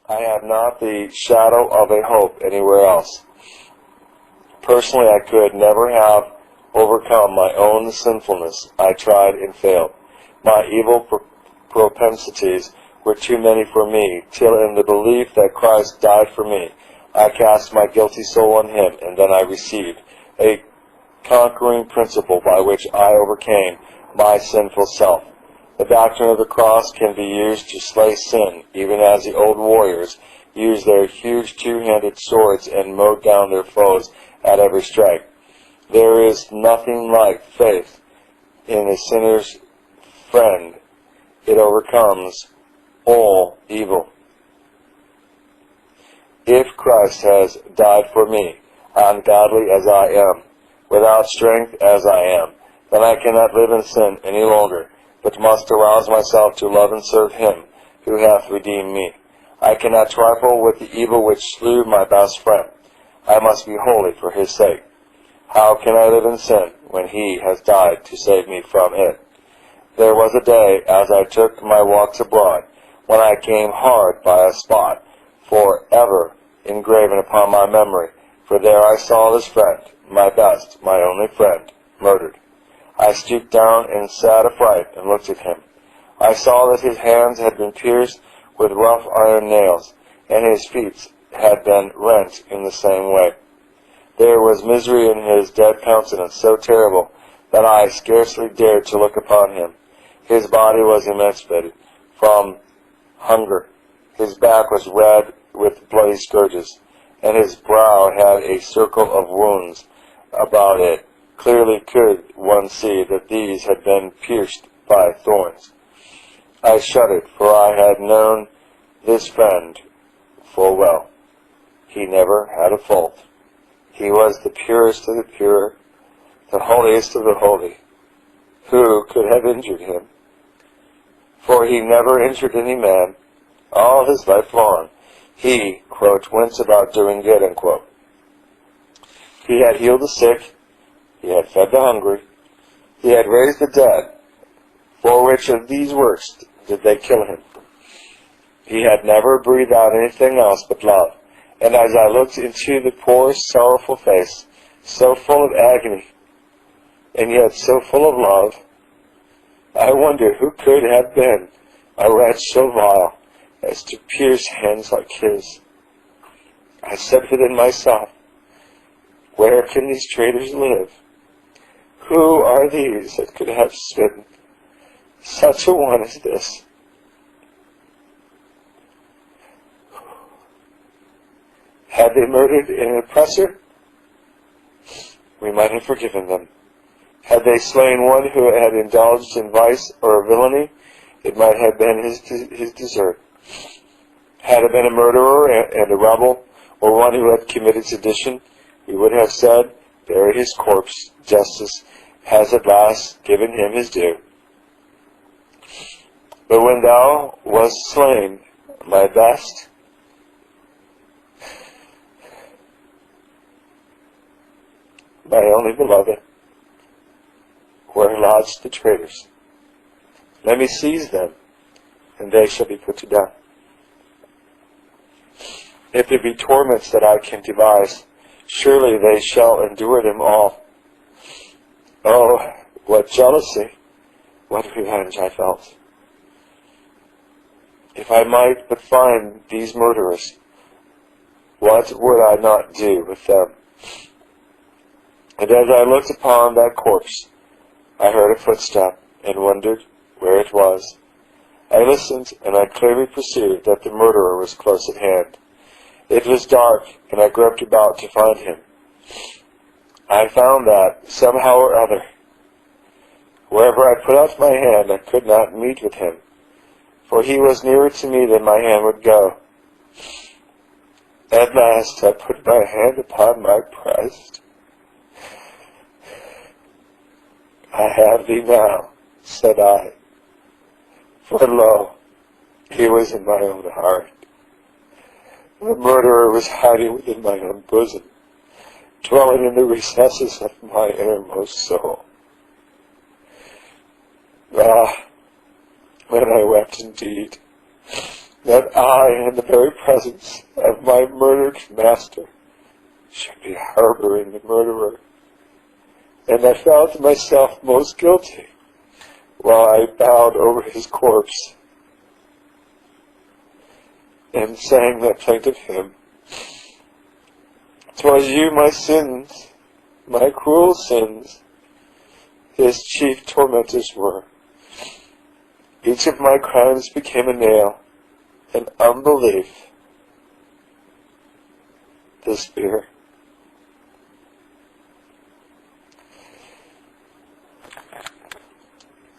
I have not the shadow of a hope anywhere else. Personally, I could never have overcome my own sinfulness. I tried and failed. My evil propensities were too many for me, till in the belief that Christ died for me, I cast my guilty soul on him, and then I received a conquering principle by which I overcame my sinful self. The doctrine of the cross can be used to slay sin, even as the old warriors used their huge two-handed swords and mowed down their foes at every strike. There is nothing like faith in a sinner's friend. It overcomes all evil. If Christ has died for me, ungodly as I am, without strength as I am, then I cannot live in sin any longer, but must arouse myself to love and serve him who hath redeemed me. I cannot trifle with the evil which slew my best friend. I must be holy for his sake. How can I live in sin when he has died to save me from it? There was a day, as I took my walks abroad, when I came hard by a spot, forever engraven upon my memory, for there I saw this friend, my best, my only friend, murdered. I stooped down and sat upright and looked at him. I saw that his hands had been pierced with rough iron nails, and his feet had been rent in the same way. There was misery in his dead countenance so terrible that I scarcely dared to look upon him. His body was emaciated from hunger. His back was red with bloody scourges, and his brow had a circle of wounds about it. Clearly could one see that these had been pierced by thorns. I shuddered, for I had known this friend full well. He never had a fault. He was the purest of the pure, the holiest of the holy. Who could have injured him? For he never injured any man. All his life long, he, quote, went about doing good, unquote. He had healed the sick. He had fed the hungry. He had raised the dead. For which of these works did they kill him? He had never breathed out anything else but love. And as I looked into the poor, sorrowful face, so full of agony, and yet so full of love, I wondered who could have been a wretch so vile as to pierce hands like his. I said within myself, where can these traitors live? Who are these that could have smitten such a one as this? Had they murdered an oppressor, we might have forgiven them. Had they slain one who had indulged in vice or villainy, it might have been his desert. Had it been a murderer and a rebel, or one who had committed sedition, we would have said, bury his corpse. Justice has at last given him his due. But when thou wast slain, my best, my only beloved, where lodged the traitors. Let me seize them, and they shall be put to death. If there be torments that I can devise, surely they shall endure them all. Oh, what jealousy, what revenge I felt. If I might but find these murderers, what would I not do with them? And as I looked upon that corpse, I heard a footstep and wondered where it was. I listened, and I clearly perceived that the murderer was close at hand. It was dark, and I groped about to find him. I found that, somehow or other, wherever I put out my hand, I could not meet with him, for he was nearer to me than my hand would go. At last I put my hand upon my breast. I have thee now, said I, for lo, he was in my own heart. The murderer was hiding within my own bosom, dwelling in the recesses of my innermost soul. Ah, when I wept indeed, that I, in the very presence of my murdered master, should be harboring the murderer. And I found myself most guilty while I bowed over his corpse and sang that plaintive hymn. 'Twas you, my sins, my cruel sins, his chief tormentors were. Each of my crimes became a nail, and unbelief the spear.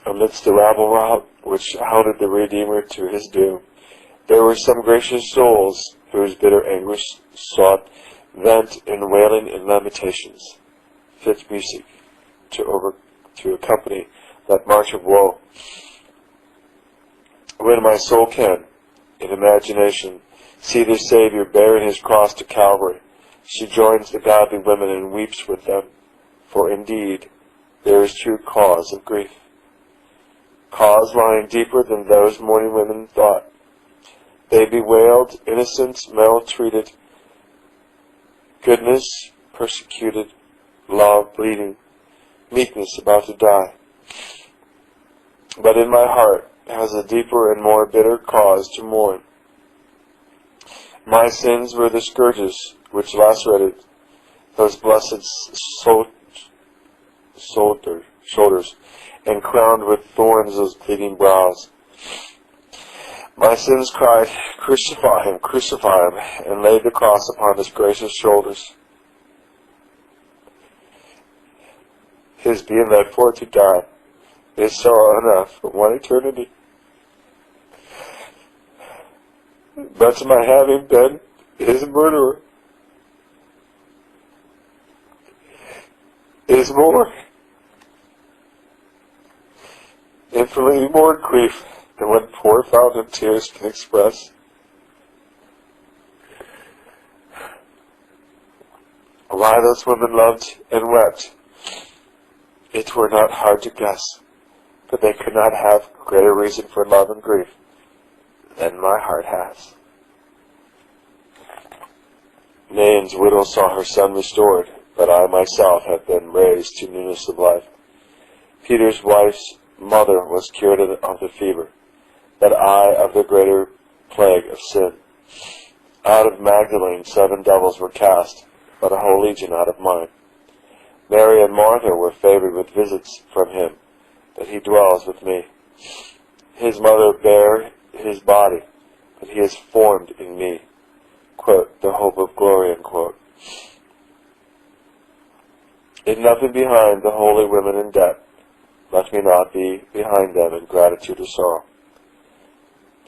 Amidst the rabble-rout which hounded the Redeemer to his doom, there were some gracious souls whose bitter anguish sought vent in wailing and lamentations, fit music to accompany that march of woe. When my soul can, in imagination, see the Savior bearing his cross to Calvary, she joins the godly women and weeps with them, for indeed there is true cause of grief, cause lying deeper than those mourning women thought. They bewailed innocence maltreated, goodness persecuted, love bleeding, meekness about to die. But in my heart has a deeper and more bitter cause to mourn. My sins were the scourges which lacerated those blessed shoulders, and crowned with thorns those bleeding brows. My sins cried, "Crucify him, crucify him," and laid the cross upon his gracious shoulders. His being led forth to die is sorrow enough for one eternity. But to my having been his murderer is more, infinitely more grief than what poor fountain tears can express. Why those women loved and wept, it were not hard to guess, but they could not have greater reason for love and grief than my heart has. Nain's widow saw her son restored, but I myself have been raised to newness of life. Peter's wife's mother was cured of the fever, but I of the greater plague of sin. Out of Magdalene 7 devils were cast, but a whole legion out of mine. Mary and Martha were favored with visits from him, but he dwells with me. His mother bare his body, but he is formed in me. Quote, the hope of glory, unquote. In nothing behind the holy women in debt, let me not be behind them in gratitude or sorrow.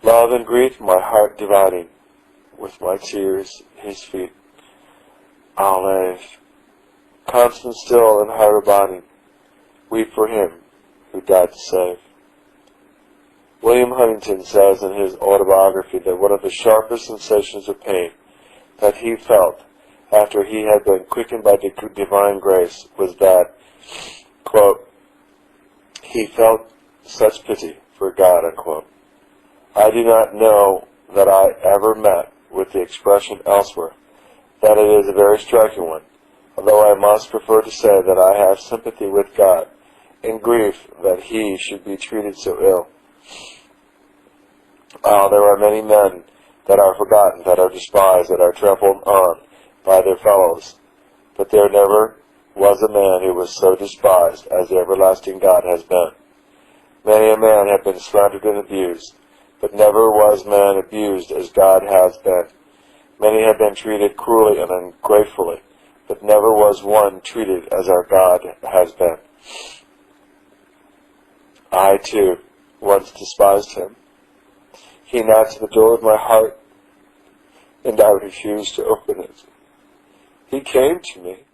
Love and grief my heart dividing, with my tears his feet I'll lave. Constant still and hard abiding, weep for him who died to save. William Huntington says in his autobiography that one of the sharpest sensations of pain that he felt after he had been quickened by divine grace was that, quote, he felt such pity for God, unquote. I do not know that I ever met with the expression elsewhere, that it is a very striking one, although I must prefer to say that I have sympathy with God in grief that he should be treated so ill. There are many men that are forgotten, that are despised, that are trampled on by their fellows, but there never was a man who was so despised as the everlasting God has been. Many a man have been slandered and abused, but never was man abused as God has been. Many have been treated cruelly and ungratefully, but never was one treated as our God has been. I, too, once despised him. He knocked at the door of my heart, and I refused to open it. He came to me,